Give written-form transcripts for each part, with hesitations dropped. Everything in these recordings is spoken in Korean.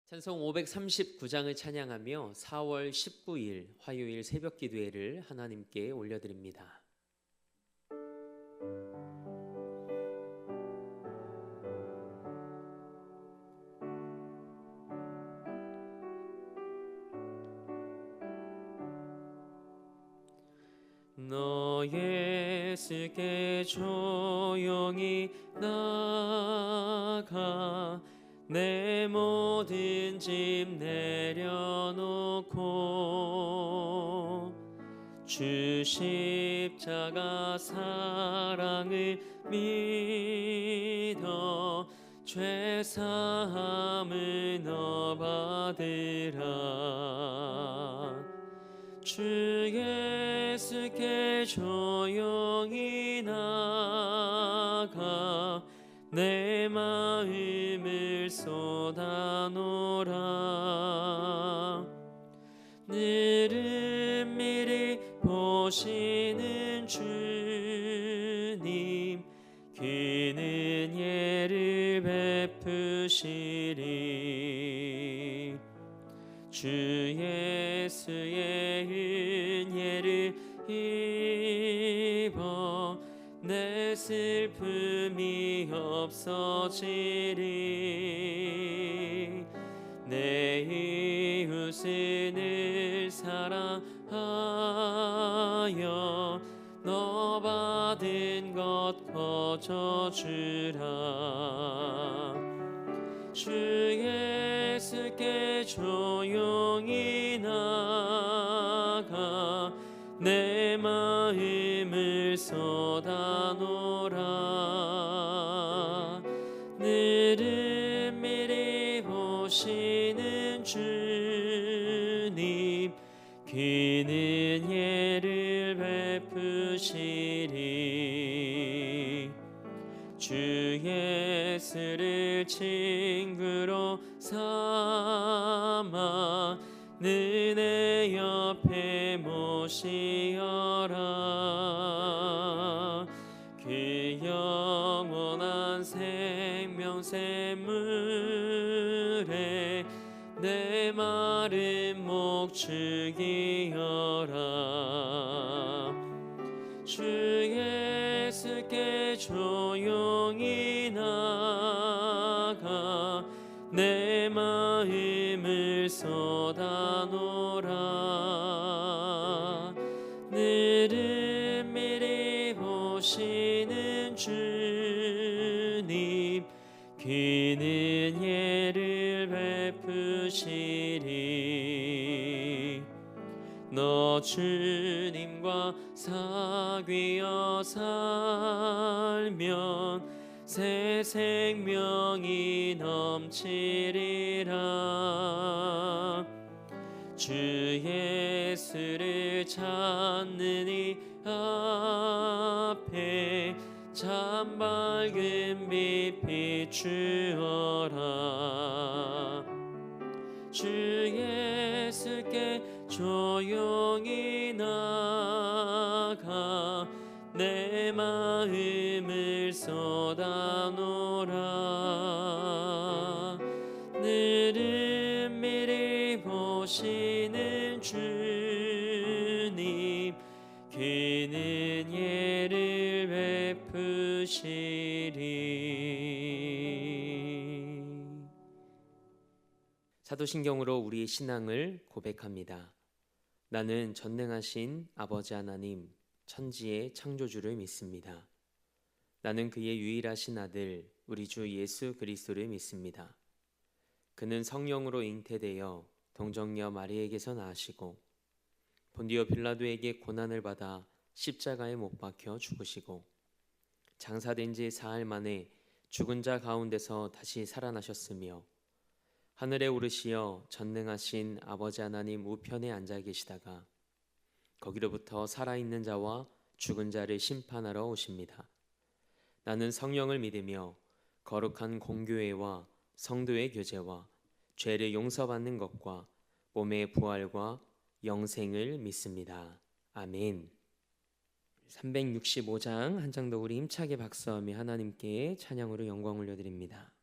찬송 539장을 찬양하며 4월 19일 화요일 새벽 기도회를 하나님께 올려드립니다. 너 예수께 조용히 나가 내 모든 짐 내려놓고 주 십자가 사랑을 믿어 죄 사함을 너 받으라. 주 예수께 조용히 나가 내 마음을 쏟아놓으라. 늘은 미리 보시는 주님, 그는 예를 베푸시리. 주 예수의 은혜를 입어 내 슬픔이 없어지리. 내 이웃을 늘 사랑하여 너 받은 것 거저주라. 주 예수께 조용히 나가 내 마음을 쏟아놓으라. 늘은 미리 보시는 주님, 그는 예를 베푸시리. 주 예수를 친구로 삼아 내 옆에 모시어라. 그 영원한 생명샘물에 내 마른 목 죽이어라. 주 예수께 조용히 나가 내 마음을 쏟아놓으라. 늘은 미리 보시는 주님, 그는 예를 베푸시리. 너 주님과 사귀어 살면 새 생명이 넘치리라. 주 예수를 찾는 이 앞에 참 밝은 빛 비추어라. 주 예수께 조용히 나가 내 마음을 쏟아놓으라. 늘은 미리 보시는 주님, 그는 예를 베푸시리. 사도신경으로 우리의 신앙을 고백합니다. 나는 전능하신 아버지 하나님, 천지의 창조주를 믿습니다. 나는 그의 유일하신 아들 우리 주 예수 그리스도를 믿습니다. 그는 성령으로 잉태되어 동정녀 마리에게서 나으시고 본디오 빌라도에게 고난을 받아 십자가에 못 박혀 죽으시고 장사된 지 사흘 만에 죽은 자 가운데서 다시 살아나셨으며 하늘에 오르시어 전능하신 아버지 하나님 우편에 앉아 계시다가 거기로부터 살아있는 자와 죽은 자를 심판하러 오십니다. 나는 성령을 믿으며 거룩한 공교회와 성도의 교제와 죄를 용서받는 것과 몸의 부활과 영생을 믿습니다. 아멘. 365장 한 장 더 우리 힘차게 박수하며 하나님께 찬양으로 영광 올려드립니다.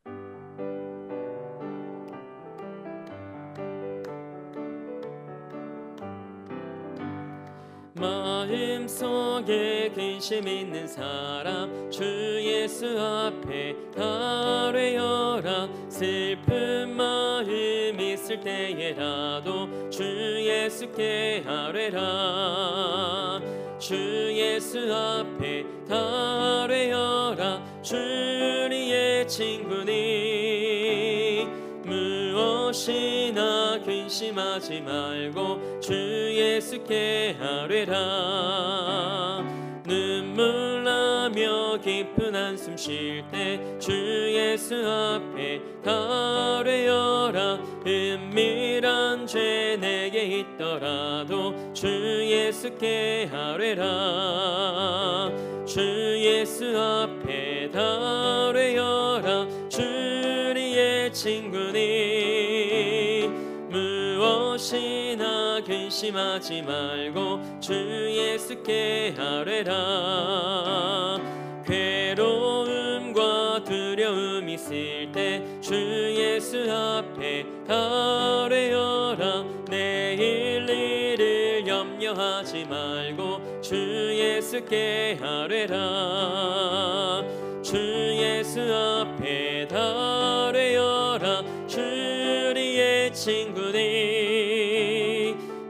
마음속에 근심 있는 사람 주 예수 앞에 아뢰어라. 슬픈 마음 있을 때에라도 주 예수께 아뢰라. 주 예수 앞에 아뢰어라. 주리의 친구니 무엇이나 근심하지 말고 주 예수께 아뢰라. 눈물 나며 깊은 한숨 쉴 때 주 예수 앞에 아뢰어라. 은밀한 죄 내게 있더라도 주 예수께 아뢰라. 주 예수 앞에 아뢰어라. 주리의 친구니 무엇이나 근심하지 말고 주 예수께 아뢰라. 괴로움과 두려움 있을 때 주 예수 앞에 아뢰어라. 내일 일을 염려하지 말고 주 예수께 아뢰라. 주 예수 앞에 아뢰어라. 주리의 친구니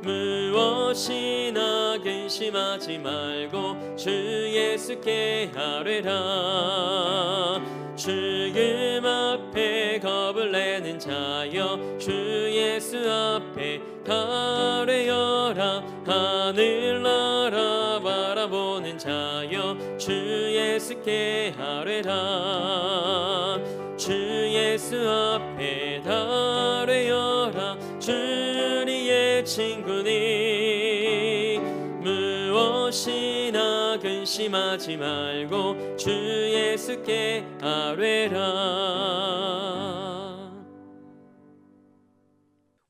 무엇이나 근심하지 말고 주 예수께 아뢰라. 죽음 앞에 겁을 내는 자여 주 예수 앞에 아뢰어라. 하늘나라 바라보는 자여 주 예수께 아뢰라. 주 예수 앞에 아뢰어라. 주리의 친구니 무엇이나 근심하지 말고 주 예수께 아뢰라.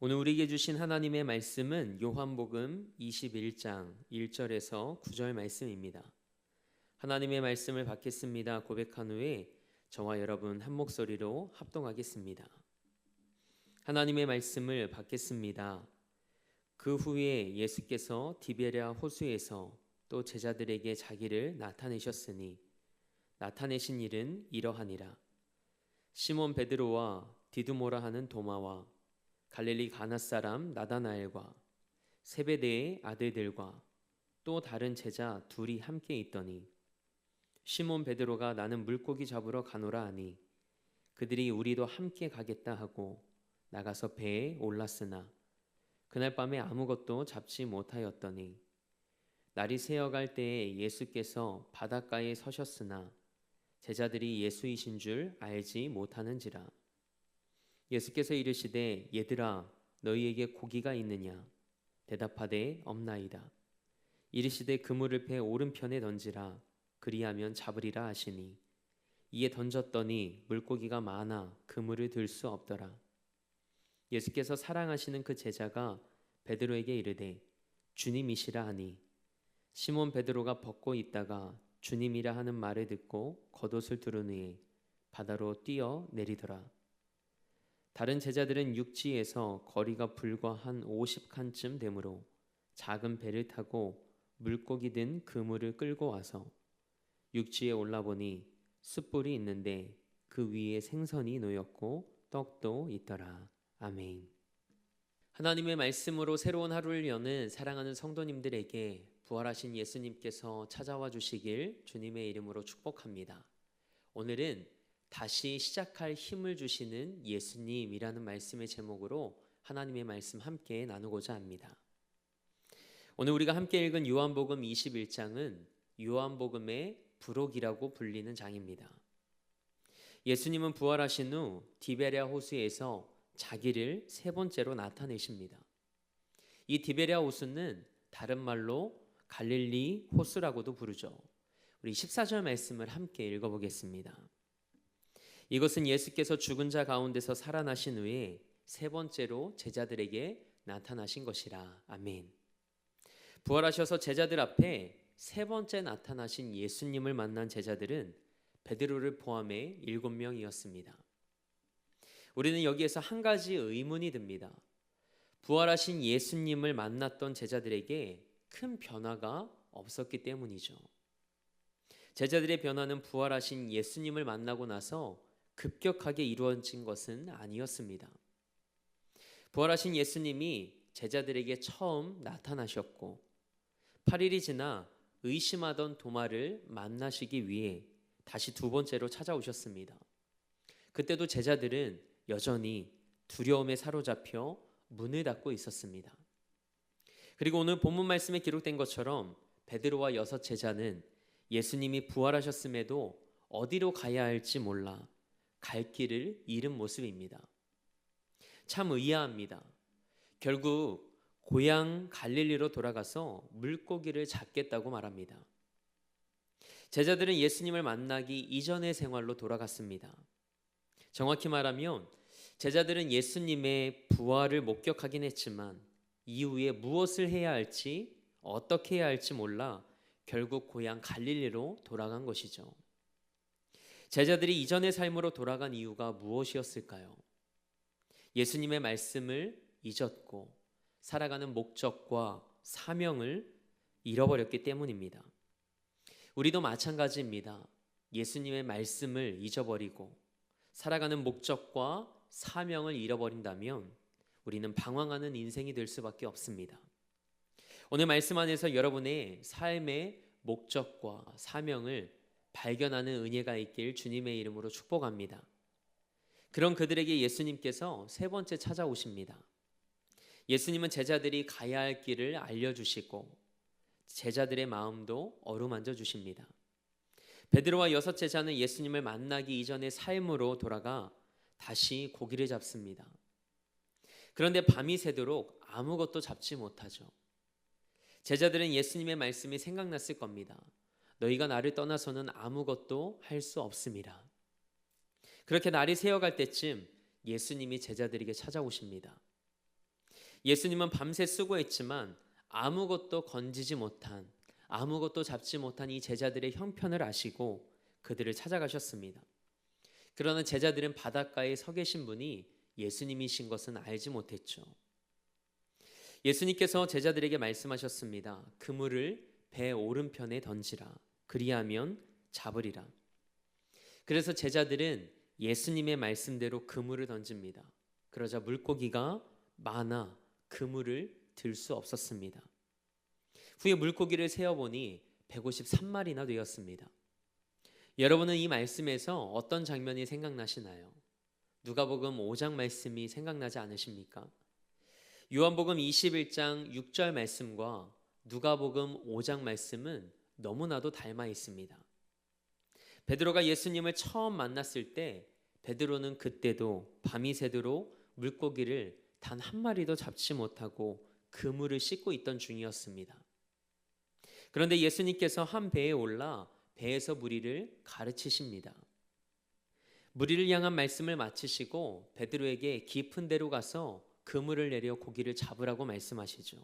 오늘 우리에게 주신 하나님의 말씀은 요한복음 21장 1절에서 9절 말씀입니다. 하나님의 말씀을 받겠습니다 고백한 후에 저와 여러분 한 목소리로 합동하겠습니다. 하나님의 말씀을 받겠습니다. 그 후에 예수께서 디베랴 호수에서 또 제자들에게 자기를 나타내셨으니 나타내신 일은 이러하니라. 시몬 베드로와 디두모라 하는 도마와 갈릴리 가나 사람 나다나엘과 세베대의 아들들과 또 다른 제자 둘이 함께 있더니 시몬 베드로가 나는 물고기 잡으러 가노라 하니 그들이 우리도 함께 가겠다 하고 나가서 배에 올랐으나 그날 밤에 아무것도 잡지 못하였더니 날이 새어갈 때에 예수께서 바닷가에 서셨으나 제자들이 예수이신 줄 알지 못하는지라. 예수께서 이르시되 얘들아 너희에게 고기가 있느냐 대답하되 없나이다. 이르시되 그물을 배 오른편에 던지라 그리하면 잡으리라 하시니 이에 던졌더니 물고기가 많아 그물을 들 수 없더라. 예수께서 사랑하시는 그 제자가 베드로에게 이르되 주님이시라 하니 시몬 베드로가 벗고 있다가 주님이라 하는 말을 듣고 겉옷을 두른 후에 바다로 뛰어 내리더라. 다른 제자들은 육지에서 거리가 불과 한 50칸쯤 되므로 작은 배를 타고 물고기 든 그물을 끌고 와서 육지에 올라보니 숯불이 있는데 그 위에 생선이 놓였고 떡도 있더라. 아멘. 하나님의 말씀으로 새로운 하루를 여는 사랑하는 성도님들에게 부활하신 예수님께서 찾아와 주시길 주님의 이름으로 축복합니다. 오늘은 다시 시작할 힘을 주시는 예수님이라는 말씀의 제목으로 하나님의 말씀 함께 나누고자 합니다. 오늘 우리가 함께 읽은 요한복음 21장은 요한복음의 부록이라고 불리는 장입니다. 예수님은 부활하신 후 디베랴 호수에서 자기를 세 번째로 나타내십니다. 이 디베랴 호수는 다른 말로 갈릴리 호수라고도 부르죠. 우리 14절 말씀을 함께 읽어보겠습니다. 이것은 예수께서 죽은 자 가운데서 살아나신 후에 세 번째로 제자들에게 나타나신 것이라. 아멘. 부활하셔서 제자들 앞에 세 번째 나타나신 예수님을 만난 제자들은 베드로를 포함해 7명이었습니다. 우리는 여기에서 한 가지 의문이 듭니다. 부활하신 예수님을 만났던 제자들에게 큰 변화가 없었기 때문이죠. 제자들의 변화는 부활하신 예수님을 만나고 나서 급격하게 이루어진 것은 아니었습니다. 부활하신 예수님이 제자들에게 처음 나타나셨고 8일이 지나 의심하던 도마를 만나시기 위해 다시 두 번째로 찾아오셨습니다. 그때도 제자들은 여전히 두려움에 사로잡혀 문을 닫고 있었습니다. 그리고 오늘 본문 말씀에 기록된 것처럼 베드로와 6 제자는 예수님이 부활하셨음에도 어디로 가야 할지 몰라 갈 길을 잃은 모습입니다. 참 의아합니다. 결국 고향 갈릴리로 돌아가서 물고기를 잡겠다고 말합니다. 제자들은 예수님을 만나기 이전의 생활로 돌아갔습니다. 정확히 말하면 제자들은 예수님의 부활을 목격하긴 했지만 이후에 무엇을 해야 할지 어떻게 해야 할지 몰라 결국 고향 갈릴리로 돌아간 것이죠. 제자들이 이전의 삶으로 돌아간 이유가 무엇이었을까요? 예수님의 말씀을 잊었고 살아가는 목적과 사명을 잃어버렸기 때문입니다. 우리도 마찬가지입니다. 예수님의 말씀을 잊어버리고 살아가는 목적과 사명을 잃어버린다면 우리는 방황하는 인생이 될 수밖에 없습니다. 오늘 말씀 안에서 여러분의 삶의 목적과 사명을 발견하는 은혜가 있길 주님의 이름으로 축복합니다. 그런 그들에게 예수님께서 세 번째 찾아오십니다. 예수님은 제자들이 가야 할 길을 알려주시고 제자들의 마음도 어루만져 주십니다. 베드로와 6 제자는 예수님을 만나기 이전의 삶으로 돌아가 다시 고기를 잡습니다. 그런데 밤이 새도록 아무것도 잡지 못하죠. 제자들은 예수님의 말씀이 생각났을 겁니다. 너희가 나를 떠나서는 아무것도 할 수 없습니다. 그렇게 날이 새어갈 때쯤 예수님이 제자들에게 찾아오십니다. 예수님은 밤새 수고했지만 아무것도 건지지 못한, 아무것도 잡지 못한 이 제자들의 형편을 아시고 그들을 찾아가셨습니다. 그러나 제자들은 바닷가에 서 계신 분이 예수님이신 것은 알지 못했죠. 예수님께서 제자들에게 말씀하셨습니다. 그물을 배 오른편에 던지라. 그리하면 잡으리라. 그래서 제자들은 예수님의 말씀대로 그물을 던집니다. 그러자 물고기가 많아 그물을 들 수 없었습니다. 후에 물고기를 세어보니 153마리나 되었습니다. 여러분은 이 말씀에서 어떤 장면이 생각나시나요? 누가복음 5장 말씀이 생각나지 않으십니까? 요한복음 21장 6절 말씀과 누가복음 5장 말씀은 너무나도 닮아 있습니다. 베드로가 예수님을 처음 만났을 때 베드로는 그때도 밤이 새도록 물고기를 단 한 마리도 잡지 못하고 그물을 씻고 있던 중이었습니다. 그런데 예수님께서 한 배에 올라 배에서 무리를 가르치십니다. 무리를 향한 말씀을 마치시고 베드로에게 깊은 데로 가서 그물을 내려 고기를 잡으라고 말씀하시죠.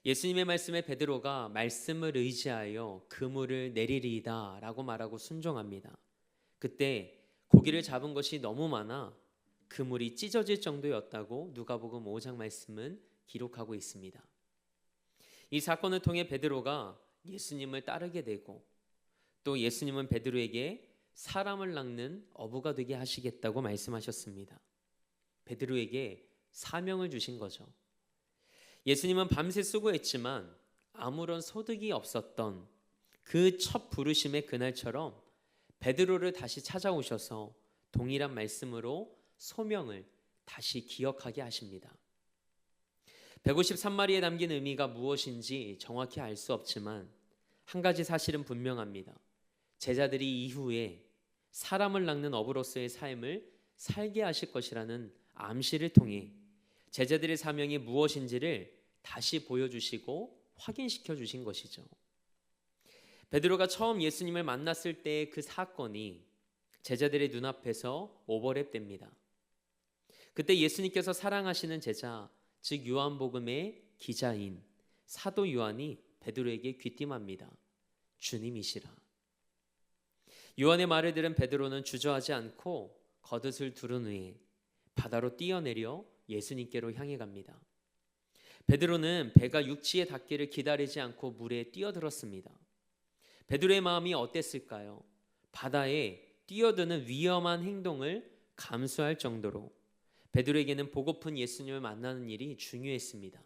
예수님의 말씀에 베드로가 말씀을 의지하여 그물을 내리리이다 라고 말하고 순종합니다. 그때 고기를 잡은 것이 너무 많아 그물이 찢어질 정도였다고 누가복음 5장 말씀은 기록하고 있습니다. 이 사건을 통해 베드로가 예수님을 따르게 되고 또 예수님은 베드로에게 사람을 낚는 어부가 되게 하시겠다고 말씀하셨습니다. 베드로에게 사명을 주신 거죠. 예수님은 밤새 수고했지만 아무런 소득이 없었던 그 첫 부르심의 그날처럼 베드로를 다시 찾아오셔서 동일한 말씀으로 소명을 다시 기억하게 하십니다. 153마리에 담긴 의미가 무엇인지 정확히 알 수 없지만 한 가지 사실은 분명합니다. 제자들이 이후에 사람을 낚는 어부로서의 삶을 살게 하실 것이라는 암시를 통해 제자들의 사명이 무엇인지를 다시 보여주시고 확인시켜 주신 것이죠. 베드로가 처음 예수님을 만났을 때의 그 사건이 제자들의 눈앞에서 오버랩됩니다. 그때 예수님께서 사랑하시는 제자, 즉 요한복음의 기자인 사도 요한이 베드로에게 귀띔합니다. 주님이시라. 요한의 말을 들은 베드로는 주저하지 않고 겉옷을 두른 후에 바다로 뛰어내려 예수님께로 향해 갑니다. 베드로는 배가 육지에 닿기를 기다리지 않고 물에 뛰어들었습니다. 베드로의 마음이 어땠을까요? 바다에 뛰어드는 위험한 행동을 감수할 정도로 베드로에게는 보고픈 예수님을 만나는 일이 중요했습니다.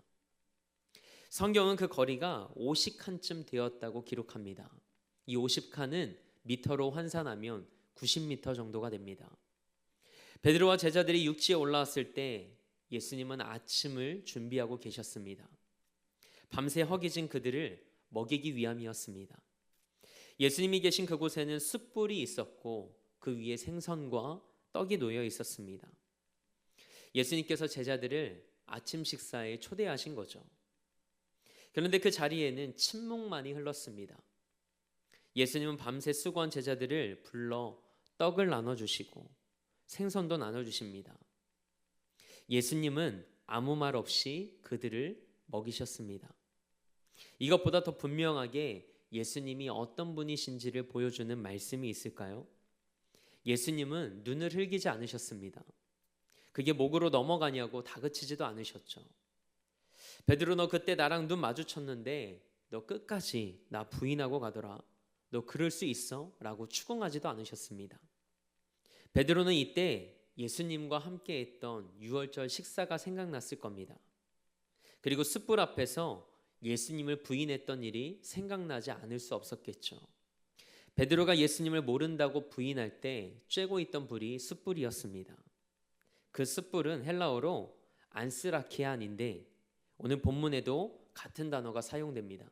성경은 그 거리가 50칸쯤 되었다고 기록합니다. 이 50칸은 미터로 환산하면 90m 정도가 됩니다. 베드로와 제자들이 육지에 올라왔을 때 예수님은 아침을 준비하고 계셨습니다. 밤새 허기진 그들을 먹이기 위함이었습니다. 예수님이 계신 그곳에는 숯불이 있었고 그 위에 생선과 떡이 놓여 있었습니다. 예수님께서 제자들을 아침 식사에 초대하신 거죠. 그런데 그 자리에는 침묵만이 흘렀습니다. 예수님은 밤새 수고한 제자들을 불러 떡을 나눠주시고 생선도 나눠주십니다. 예수님은 아무 말 없이 그들을 먹이셨습니다. 이것보다 더 분명하게 예수님이 어떤 분이신지를 보여주는 말씀이 있을까요? 예수님은 눈을 흘기지 않으셨습니다. 그게 목으로 넘어가냐고 다그치지도 않으셨죠. 베드로, 너 그때 나랑 눈 마주쳤는데 너 끝까지 나 부인하고 가더라. 너 그럴 수 있어? 라고 추궁하지도 않으셨습니다. 베드로는 이때 예수님과 함께 했던 유월절 식사가 생각났을 겁니다. 그리고 숯불 앞에서 예수님을 부인했던 일이 생각나지 않을 수 없었겠죠. 베드로가 예수님을 모른다고 부인할 때 쬐고 있던 불이 숯불이었습니다. 그 숯불은 헬라어로 안스라키안인데 오늘 본문에도 같은 단어가 사용됩니다.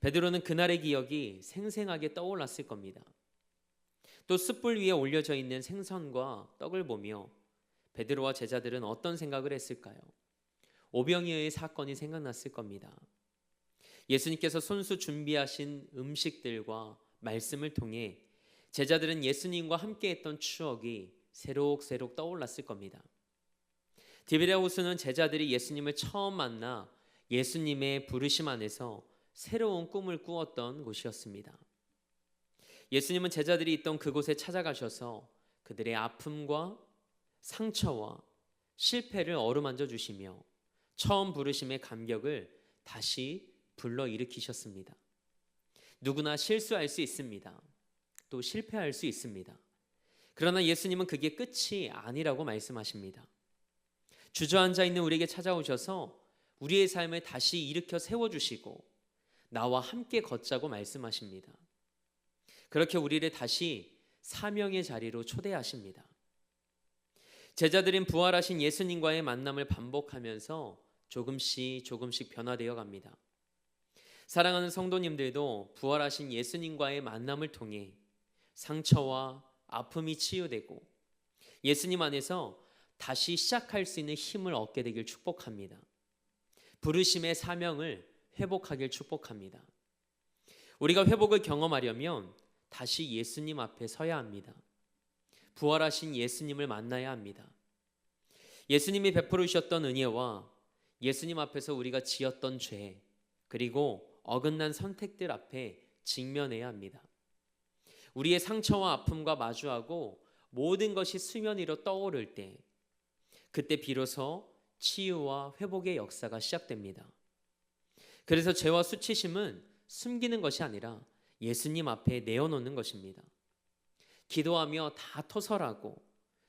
베드로는 그날의 기억이 생생하게 떠올랐을 겁니다. 또 숯불 위에 올려져 있는 생선과 떡을 보며 베드로와 제자들은 어떤 생각을 했을까요? 오병이어의 사건이 생각났을 겁니다. 예수님께서 손수 준비하신 음식들과 말씀을 통해 제자들은 예수님과 함께했던 추억이 새록새록 떠올랐을 겁니다. 디베랴 호수는 제자들이 예수님을 처음 만나 예수님의 부르심 안에서 새로운 꿈을 꾸었던 곳이었습니다. 예수님은 제자들이 있던 그곳에 찾아가셔서 그들의 아픔과 상처와 실패를 어루만져 주시며 처음 부르심의 감격을 다시 불러일으키셨습니다. 누구나 실수할 수 있습니다. 또 실패할 수 있습니다. 그러나 예수님은 그게 끝이 아니라고 말씀하십니다. 주저앉아 있는 우리에게 찾아오셔서 우리의 삶을 다시 일으켜 세워주시고 나와 함께 걷자고 말씀하십니다. 그렇게 우리를 다시 사명의 자리로 초대하십니다. 제자들은 부활하신 예수님과의 만남을 반복하면서 조금씩 변화되어 갑니다. 사랑하는 성도님들도 부활하신 예수님과의 만남을 통해 상처와 아픔이 치유되고 예수님 안에서 다시 시작할 수 있는 힘을 얻게 되길 축복합니다. 부르심의 사명을 회복하길 축복합니다. 우리가 회복을 경험하려면 다시 예수님 앞에 서야 합니다. 부활하신 예수님을 만나야 합니다. 예수님이 베풀어 주셨던 은혜와 예수님 앞에서 우리가 지었던 죄 그리고 어긋난 선택들 앞에 직면해야 합니다. 우리의 상처와 아픔과 마주하고 모든 것이 수면 위로 떠오를 때 그때 비로소 치유와 회복의 역사가 시작됩니다. 그래서 죄와 수치심은 숨기는 것이 아니라 예수님 앞에 내어놓는 것입니다. 기도하며 다 토설하고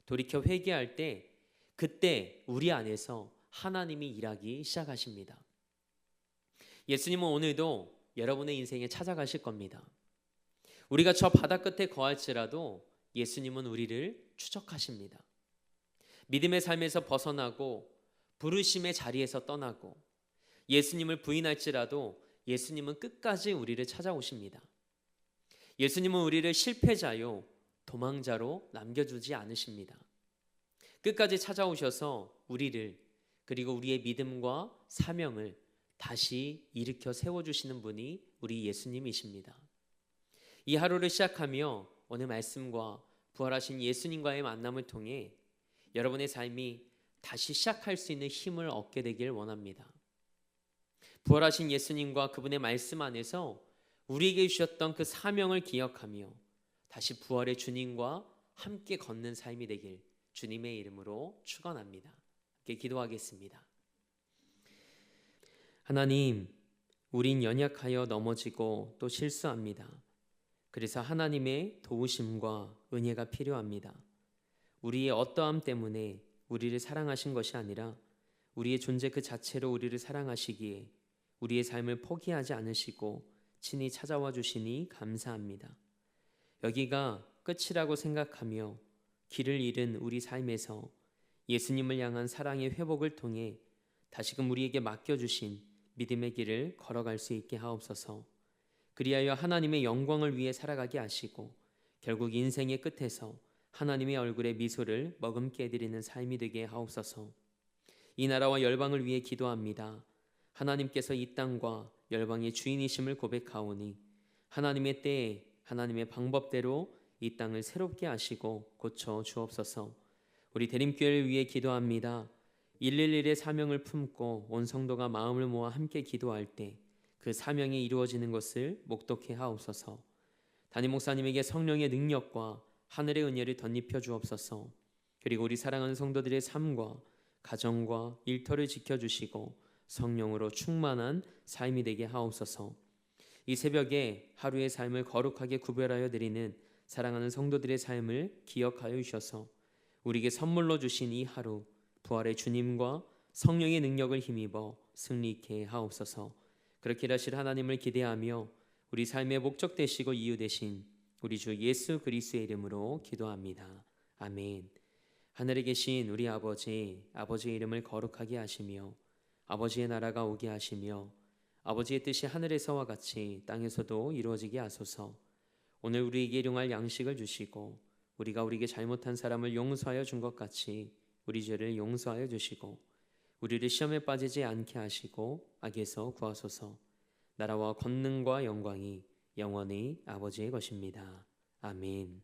돌이켜 회개할 때 그때 우리 안에서 하나님이 일하기 시작하십니다. 예수님은 오늘도 여러분의 인생에 찾아가실 겁니다. 우리가 저 바다 끝에 거할지라도 예수님은 우리를 추적하십니다. 믿음의 삶에서 벗어나고 부르심의 자리에서 떠나고 예수님을 부인할지라도 예수님은 끝까지 우리를 찾아오십니다. 예수님은 우리를 실패자요 도망자로 남겨두지 않으십니다. 끝까지 찾아오셔서 우리를 그리고 우리의 믿음과 사명을 다시 일으켜 세워주시는 분이 우리 예수님이십니다. 이 하루를 시작하며 오늘 말씀과 부활하신 예수님과의 만남을 통해 여러분의 삶이 다시 시작할 수 있는 힘을 얻게 되길 원합니다. 부활하신 예수님과 그분의 말씀 안에서 우리에게 주셨던 그 사명을 기억하며 다시 부활의 주님과 함께 걷는 삶이 되길 주님의 이름으로 축원합니다. 함께 기도하겠습니다. 하나님, 우린 연약하여 넘어지고 또 실수합니다. 그래서 하나님의 도우심과 은혜가 필요합니다. 우리의 어떠함 때문에 우리를 사랑하신 것이 아니라 우리의 존재 그 자체로 우리를 사랑하시기에 우리의 삶을 포기하지 않으시고 친히 찾아와 주시니 감사합니다. 여기가 끝이라고 생각하며 길을 잃은 우리 삶에서 예수님을 향한 사랑의 회복을 통해 다시금 우리에게 맡겨주신 믿음의 길을 걸어갈 수 있게 하옵소서. 그리하여 하나님의 영광을 위해 살아가게 하시고 결국 인생의 끝에서 하나님의 얼굴에 미소를 머금게 해드리는 삶이 되게 하옵소서. 이 나라와 열방을 위해 기도합니다. 하나님께서 이 땅과 열방의 주인이심을 고백하오니 하나님의 때에 하나님의 방법대로 이 땅을 새롭게 하시고 고쳐 주옵소서. 우리 대림교회를 위해 기도합니다. 111의 사명을 품고 온 성도가 마음을 모아 함께 기도할 때 그 사명이 이루어지는 것을 목독해 하옵소서. 담임 목사님에게 성령의 능력과 하늘의 은혜를 덧입혀 주옵소서. 그리고 우리 사랑하는 성도들의 삶과 가정과 일터를 지켜주시고 성령으로 충만한 삶이 되게 하옵소서. 이 새벽에 하루의 삶을 거룩하게 구별하여 드리는 사랑하는 성도들의 삶을 기억하여 주셔서 우리에게 선물로 주신 이 하루 부활의 주님과 성령의 능력을 힘입어 승리케 하옵소서. 그렇게 일하실 하나님을 기대하며 우리 삶의 목적 되시고 이유 되신 우리 주 예수 그리스도의 이름으로 기도합니다. 아멘. 하늘에 계신 우리 아버지의 이름을 거룩하게 하시며 아버지의 나라가 오게 하시며 아버지의 뜻이 하늘에서와 같이 땅에서도 이루어지게 하소서. 오늘 우리에게 일용할 양식을 주시고 우리가 우리에게 잘못한 사람을 용서하여 준 것 같이 우리 죄를 용서하여 주시고 우리를 시험에 빠지지 않게 하시고 악에서 구하소서. 나라와 권능과 영광이 영원히 아버지의 것입니다. 아멘.